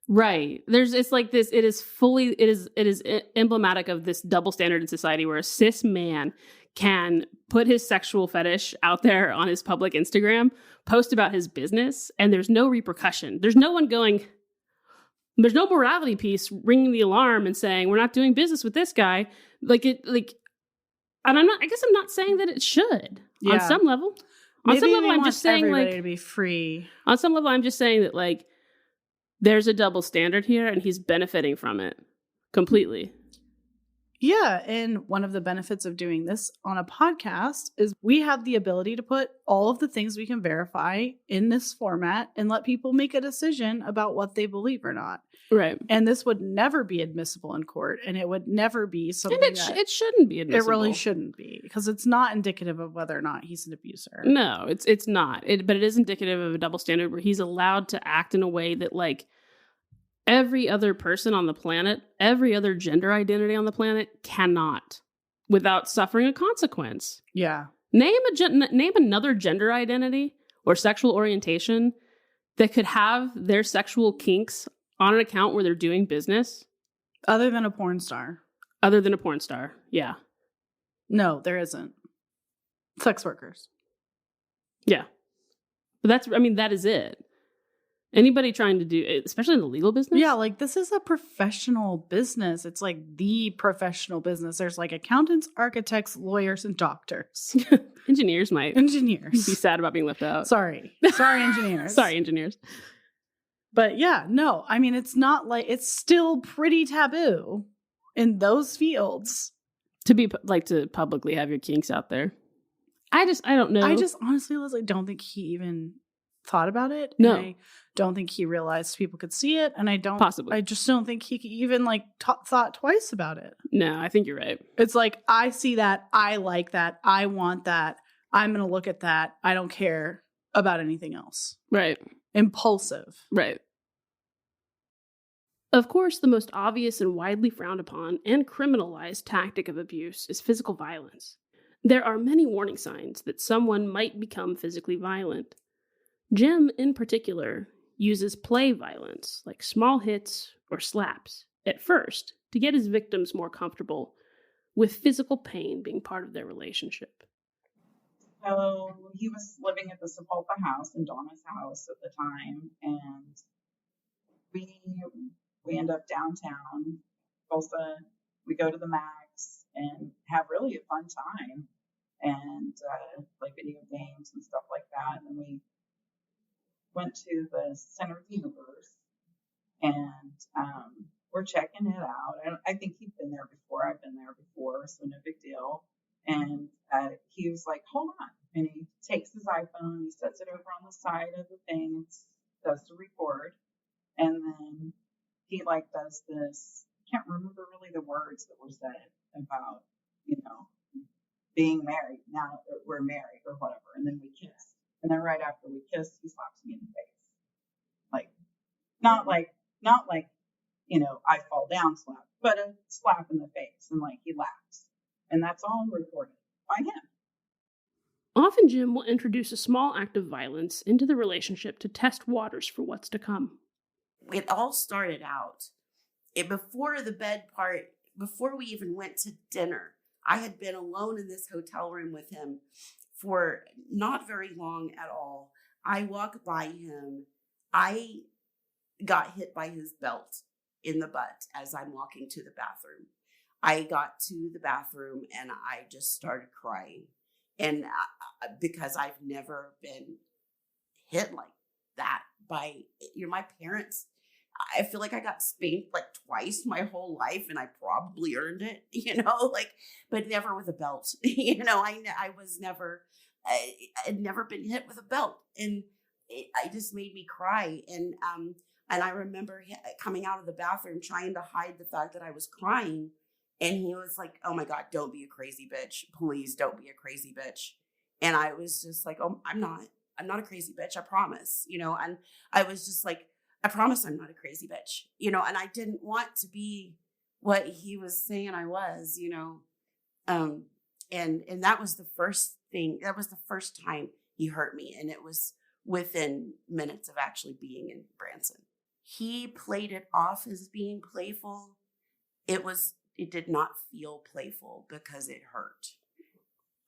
It's like this, it is emblematic of this double standard in society where a cis man can put his sexual fetish out there on his public Instagram, post about his business, and there's no repercussion. There's no one going, there's no morality piece ringing the alarm and saying, we're not doing business with this guy. And I'm not saying that it should on some level. On some level, I'm just saying, everybody like, to be free. On some level, I'm just saying that, like, there's a double standard here and he's benefiting from it completely. Yeah. And one of the benefits of doing this on a podcast is we have the ability to put all of the things we can verify in this format and let people make a decision about what they believe or not. Right. And this would never be admissible in court. And it would never be something and it shouldn't be admissible. It really shouldn't be because it's not indicative of whether or not he's an abuser. No, it's not. But it is indicative of a double standard where he's allowed to act in a way that, like, every other person on the planet, every other gender identity on the planet cannot without suffering a consequence. Yeah. Name another gender identity or sexual orientation that could have their sexual kinks on an account where they're doing business. Other than a porn star. Yeah. No, there isn't. Sex workers. Yeah. But that is it. Anybody trying to do it, especially in the legal business? Yeah, like, this is a professional business. It's like the professional business. There's like accountants, architects, lawyers, and doctors. Engineers might be sad about being left out. Sorry, engineers. Sorry, engineers. But yeah, no, I mean, it's not like, it's still pretty taboo in those fields. To publicly have your kinks out there. I don't know. I just honestly, Leslie, don't think he even thought about it. No. And I don't think he realized people could see it. And I just don't think he even like thought twice about it. No, I think you're right. It's like, I see that. I like that. I want that. I'm going to look at that. I don't care about anything else. Right. Impulsive. Right. Of course, the most obvious and widely frowned upon and criminalized tactic of abuse is physical violence. There are many warning signs that someone might become physically violent. Jim, in particular, uses play violence, like small hits or slaps, at first to get his victims more comfortable with physical pain being part of their relationship. So he was living at the Sepulpa house and Donna's house at the time, and we end up downtown Tulsa. We go to the Max and have really a fun time and play video games and stuff like that. And then we went to the Center of the Universe and we're checking it out. I think he'd been there before. I've been there before, so no big deal. And he was like, hold on. And he takes his iPhone, he sets it over on the side of the thing, does the record. And then he like does this, I can't remember really the words that were said about, being married. Now that we're married or whatever. And then we kiss. And then right after we kiss, he slaps me in the face. Not like, I fall down slap, but a slap in the face. And like, he laughs. And that's all recorded by him. Often Jim will introduce a small act of violence into the relationship to test waters for what's to come. It all started out before the bed part, before we even went to dinner. I had been alone in this hotel room with him for not very long at all. I walk by him. I got hit by his belt in the butt as I'm walking to the bathroom. I got to the bathroom and I just started crying. And because I've never been hit like that by, my parents. I feel like I got spanked like twice my whole life, and I probably earned it, but never with a belt. I was never, I'd never been hit with a belt, and it just made me cry. And I remember coming out of the bathroom trying to hide the fact that I was crying, and he was like, "Oh my God, don't be a crazy bitch. Please don't be a crazy bitch." And I was just like, "Oh, I'm not a crazy bitch. I promise." And I was just like, I promise I'm not a crazy bitch, and I didn't want to be what he was saying I was, and that was the first thing. That was the first time he hurt me. And it was within minutes of actually being in Branson. He played it off as being playful. It did not feel playful because it hurt.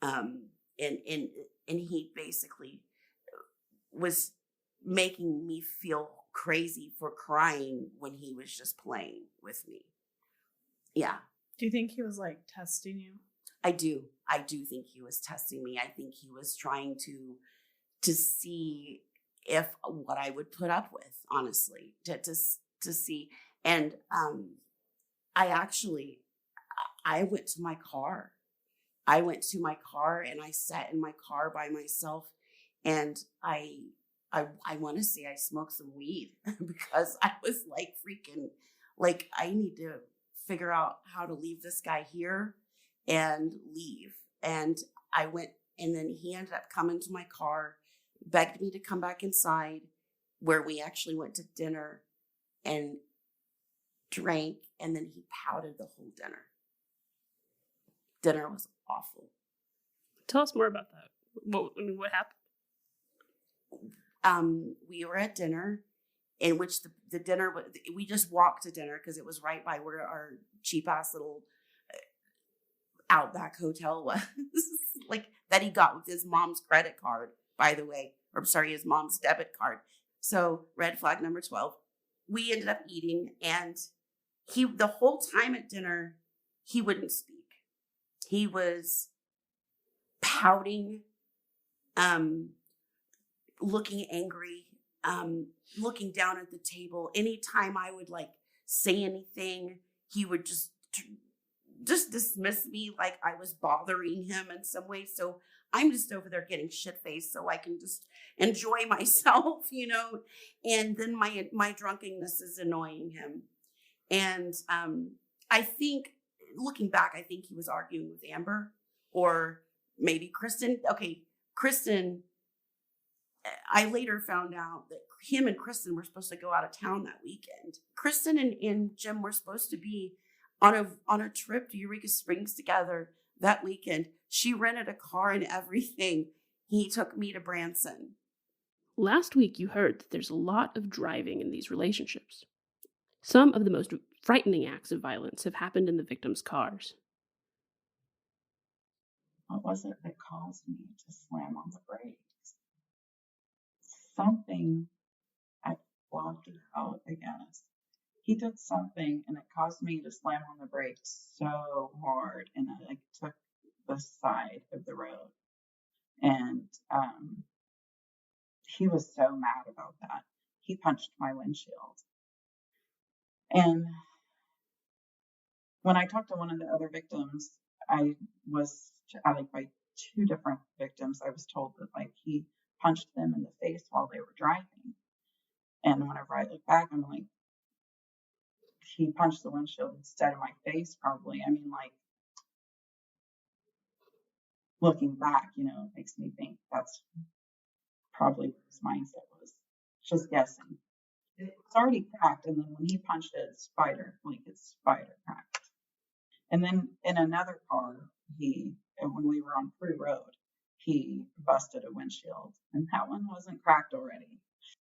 And he basically was making me feel crazy for crying when he was just playing with me. Yeah. Do you think he was like testing you? I do think he was testing me. I think he was trying to see if what I would put up with, honestly, to see. And I went to my car. And I sat in my car by myself, and I want to say I smoked some weed because I was like freaking, like, I need to figure out how to leave this guy here and leave. And I went, and then he ended up coming to my car, begged me to come back inside, where we actually went to dinner and drank, and then he pouted the whole dinner. Dinner was awful. Tell us more about that. What happened? We were at dinner, in which the dinner, we just walked to dinner because it was right by where our cheap ass little Outback hotel was, like, that he got with his mom's credit card, by the way, or I'm sorry, his mom's debit card. So red flag number 12, we ended up eating, and the whole time at dinner, he wouldn't speak. He was pouting, looking angry, looking down at the table. Anytime I would like say anything, he would just dismiss me like I was bothering him in some way. So I'm just over there getting shit-faced so I can just enjoy myself, and then my drunkenness is annoying him. And I think, looking back, I think he was arguing with Amber, or maybe Kristen. Okay, Kristen, I later found out that him and Kristen were supposed to go out of town that weekend. Kristen and Jim were supposed to be on a trip to Eureka Springs together that weekend. She rented a car and everything. He took me to Branson. Last week, you heard that there's a lot of driving in these relationships. Some of the most frightening acts of violence have happened in the victims' cars. What was it that caused me to slam on the brakes? Something I blocked it out, I guess. He did something, and it caused me to slam on the brakes so hard, and I took the side of the road. And he was so mad about that. He punched my windshield. And when I talked to one of the other victims, by two different victims, I was told that like he punched them in the face while they were driving. And whenever I look back, I'm like, he punched the windshield instead of my face, probably. I mean, like, looking back, it makes me think that's probably what his mindset was. Just guessing. It's already cracked, and then when he punched it, it's spider cracked. And then in another car, when we were on Prue Road, he busted a windshield, and that one wasn't cracked already.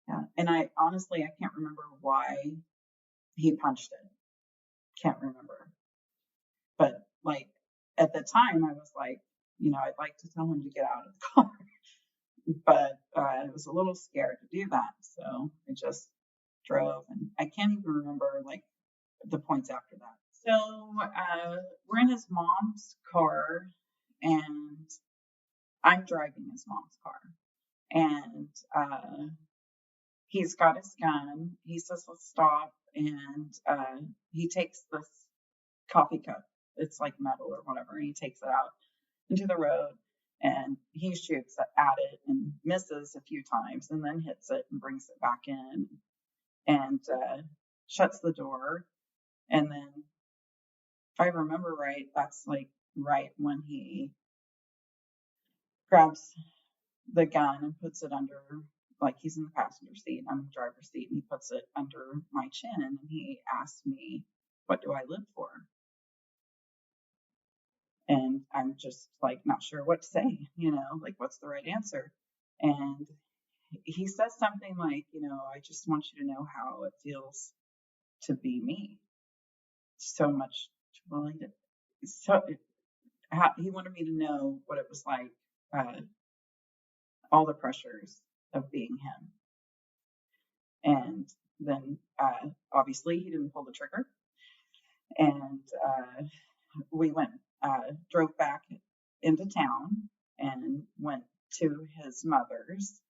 Yeah. And I can't remember why he punched it. Can't remember. But like at the time, I was like, I'd like to tell him to get out of the car, but I was a little scared to do that, so I just drove, and I can't even remember like the points after that. So we're in his mom's car, and I'm driving his mom's car, and he's got his gun. He says, let's stop. And he takes this coffee cup. It's like metal or whatever. And he takes it out into the road and he shoots at it and misses a few times and then hits it and brings it back in and shuts the door. And then, if I remember right, that's like right when he grabs the gun and puts it under, like he's in the passenger seat, I'm in the driver's seat, and he puts it under my chin and he asks me, what do I live for? And I'm just like not sure what to say, like what's the right answer? And he says something like, I just want you to know how it feels to be me. So much, well, he wanted me to know what it was like, all the pressures of being him. And then obviously he didn't pull the trigger. And we drove back into town and went to his mother's.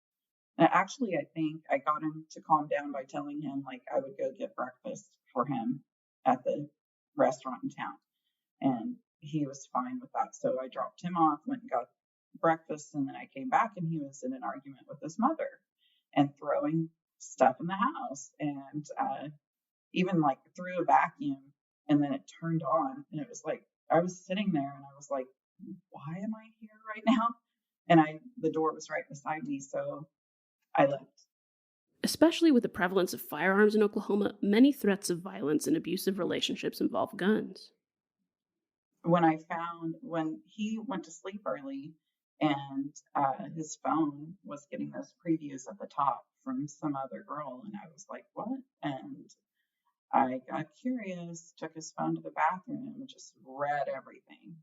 And actually, I think I got him to calm down by telling him like I would go get breakfast for him at the restaurant in town. And he was fine with that. So I dropped him off, went and got breakfast, and then I came back and he was in an argument with his mother and throwing stuff in the house, and even like threw a vacuum, and then it turned on, and it was like I was sitting there and I was like, why am I here right now? And the door was right beside me, so I left. Especially with the prevalence of firearms in Oklahoma, many threats of violence in abusive relationships involve guns. When he went to sleep early and his phone was getting those previews at the top from some other girl, and I was like, what? And I got curious, took his phone to the bathroom and just read everything.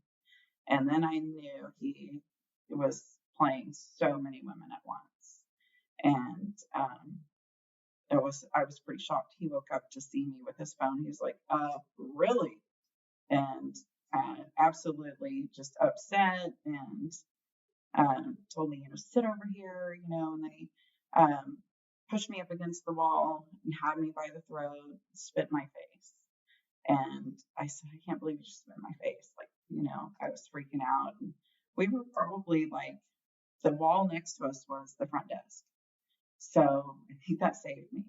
And then I knew he was playing so many women at once. And I was pretty shocked. He woke up to see me with his phone. He was like, really? And absolutely just upset, and told me, sit over here, and then he pushed me up against the wall and had me by the throat, spit in my face. And I said, I can't believe you just spit in my face. Like, I was freaking out. And we were probably like, the wall next to us was the front desk. So I think that saved me.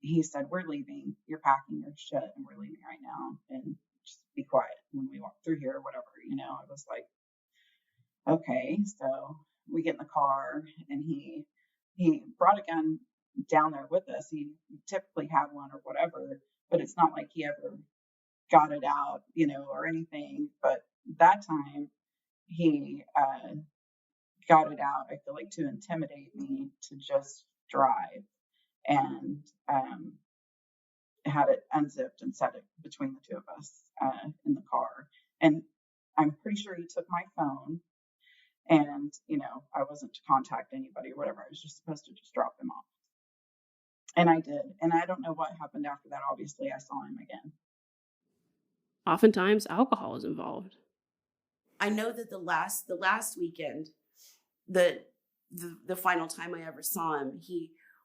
He said, we're leaving. You're packing your shit and we're leaving right now. And just be quiet when we walk through here or whatever. I was like, okay. So we get in the car and he brought a gun down there with us. He typically had one or whatever, but it's not like he ever got it out, or anything. But that time he got it out, I feel like, to intimidate me to just drive, and had it unzipped and set it between the two of us in the car. And I'm pretty sure he took my phone, and I wasn't to contact anybody or whatever. I was just supposed to just drop him off, and I did. And I don't know what happened after that. Obviously I saw him again. Oftentimes alcohol is involved. I know that the last weekend, the final time I ever saw him,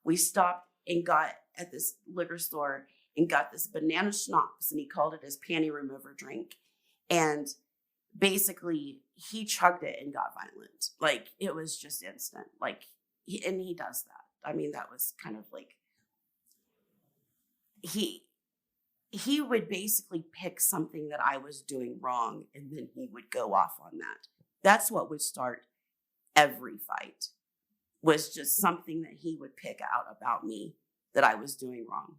we stopped and got at this liquor store and got this banana schnapps, and he called it his panty remover drink. And basically he chugged it and got violent. Like, it was just instant. Like, he does that. I mean, that was kind of like, he would basically pick something that I was doing wrong, and then he would go off on that. That's what would start every fight, was just something that he would pick out about me that I was doing wrong.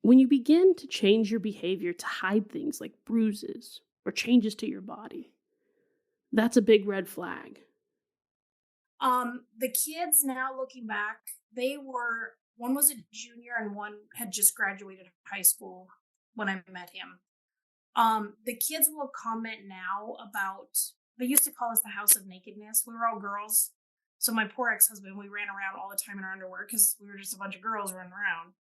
When you begin to change your behavior to hide things like bruises or changes to your body, that's a big red flag. The kids, now looking back, one was a junior and one had just graduated high school when I met him. The kids will comment now about, they used to call us the house of nakedness. We were all girls. So my poor ex-husband, we ran around all the time in our underwear because we were just a bunch of girls running around.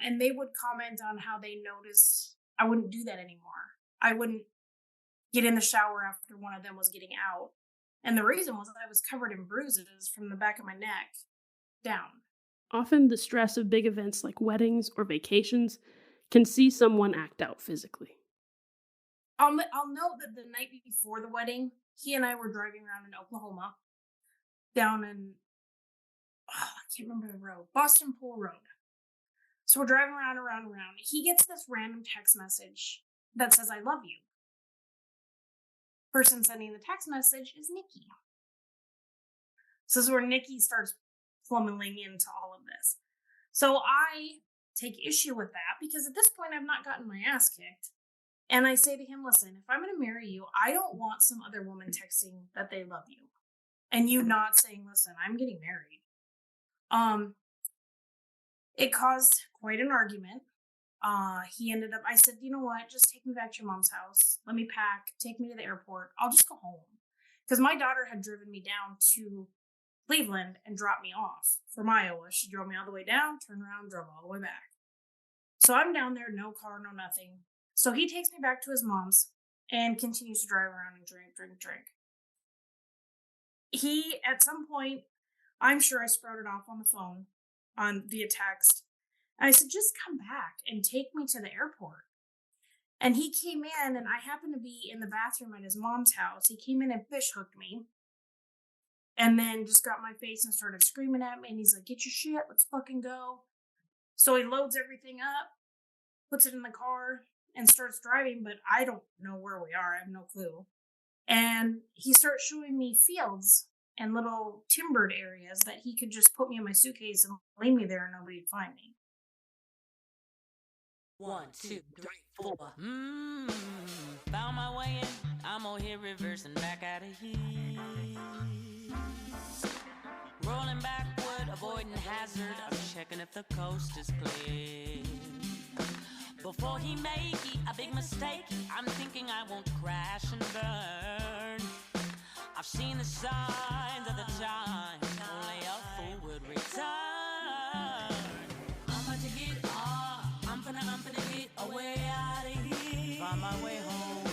And they would comment on how they noticed I wouldn't do that anymore. I wouldn't get in the shower after one of them was getting out. And the reason was I was covered in bruises from the back of my neck down. Often the stress of big events like weddings or vacations can see someone act out physically. I'll note that the night before the wedding, he and I were driving around in Oklahoma, down in, I can't remember the road, Boston Pool Road. So we're driving around. He gets this random text message that says, "I love you." Person sending the text message is Nikki. So this is where Nikki starts plummeting into all of this. So I take issue with that because at this point I've not gotten my ass kicked. And I say to him, listen, if I'm going to marry you, I don't want some other woman texting that they love you. And you not saying, listen, I'm getting married. It caused quite an argument. He ended up, I said, you know what? Just take me back to your mom's house. Let me pack. Take me to the airport. I'll just go home. Because my daughter had driven me down to Cleveland and dropped me off from Iowa. She drove me all the way down, turned around, drove all the way back. So I'm down there, no car, no nothing. So he takes me back to his mom's and continues to drive around and drink. He, at some point, I'm sure I sprouted off on the phone via text. And I said, just come back and take me to the airport. And he came in, and I happened to be in the bathroom at his mom's house. He came in and fish hooked me. And then just got my face and started screaming at me. And he's like, get your shit, let's fucking go. So he loads everything up, puts it in the car, and starts driving. But I don't know where we are. I have no clue. And he starts showing me fields and little timbered areas that he could just put me in my suitcase and leave me there and nobody'd find me. 1, 2, 3, 4. Found my way in. I'm on here reversing back out of here. Rolling backward, avoiding hazard. I'm checking if the coast is clear. Before he make a big mistake, I'm thinking I won't crash and burn. I've seen the signs of the time. Only a fool would return. I'm about to get off. I'm finna get away out of here. Find my way home.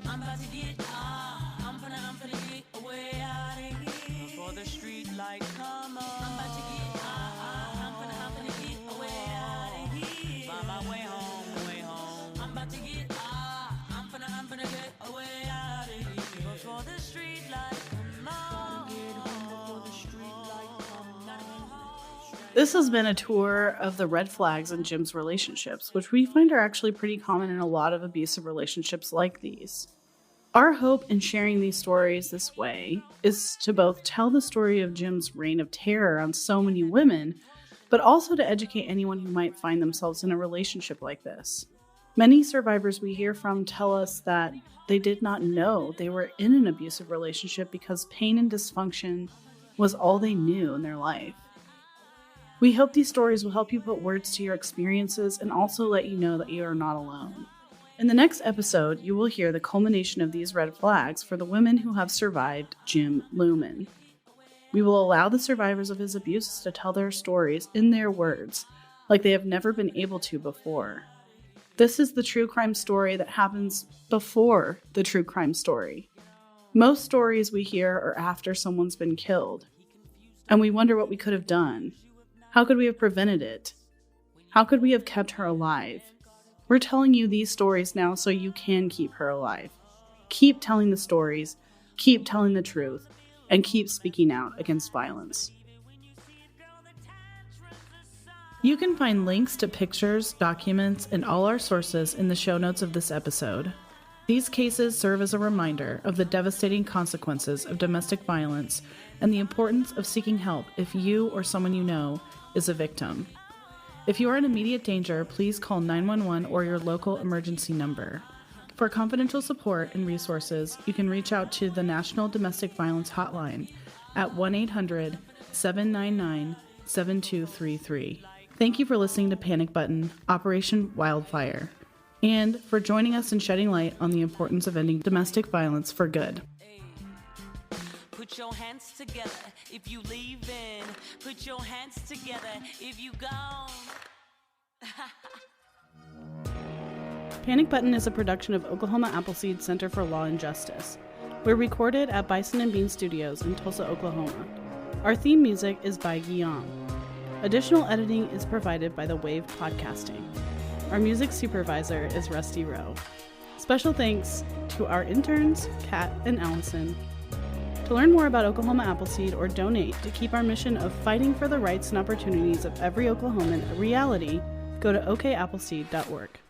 I'm about to get off. I'm finna get away out of here. Before the street light come on. I'm about to get off. I'm finna get away out of here. Find my way home. I'm about to get off. I'm finna get away out of here. Before the street light come on. Before the street light come on. This has been a tour of the red flags in Jim's relationships, which we find are actually pretty common in a lot of abusive relationships like these. Our hope in sharing these stories this way is to both tell the story of Jim's reign of terror on so many women, but also to educate anyone who might find themselves in a relationship like this. Many survivors we hear from tell us that they did not know they were in an abusive relationship because pain and dysfunction was all they knew in their life. We hope these stories will help you put words to your experiences and also let you know that you are not alone. In the next episode, you will hear the culmination of these red flags for the women who have survived Jim Lumen. We will allow the survivors of his abuses to tell their stories in their words, like they have never been able to before. This is the true crime story that happens before the true crime story. Most stories we hear are after someone's been killed, and we wonder what we could have done. How could we have prevented it? How could we have kept her alive? We're telling you these stories now so you can keep her alive. Keep telling the stories, keep telling the truth, and keep speaking out against violence. You can find links to pictures, documents, and all our sources in the show notes of this episode. These cases serve as a reminder of the devastating consequences of domestic violence and the importance of seeking help if you or someone you know is a victim. If you are in immediate danger, please call 911 or your local emergency number. For confidential support and resources, you can reach out to the National Domestic Violence Hotline at 1-800-799-7233. Thank you for listening to Panic Button, Operation Wildfire, and for joining us in shedding light on the importance of ending domestic violence for good. Put your hands together if you leaving. Put your hands together if you gone. Panic Button is a production of Oklahoma Appleseed Center for Law and Justice. We're recorded at Bison and Bean Studios in Tulsa, Oklahoma. Our theme music is by Guillaume. Additional editing is provided by The Wave Podcasting. Our music supervisor is Rusty Rowe. Special thanks to our interns, Kat and Allison. To learn more about Oklahoma Appleseed or donate to keep our mission of fighting for the rights and opportunities of every Oklahoman a reality, go to okappleseed.org.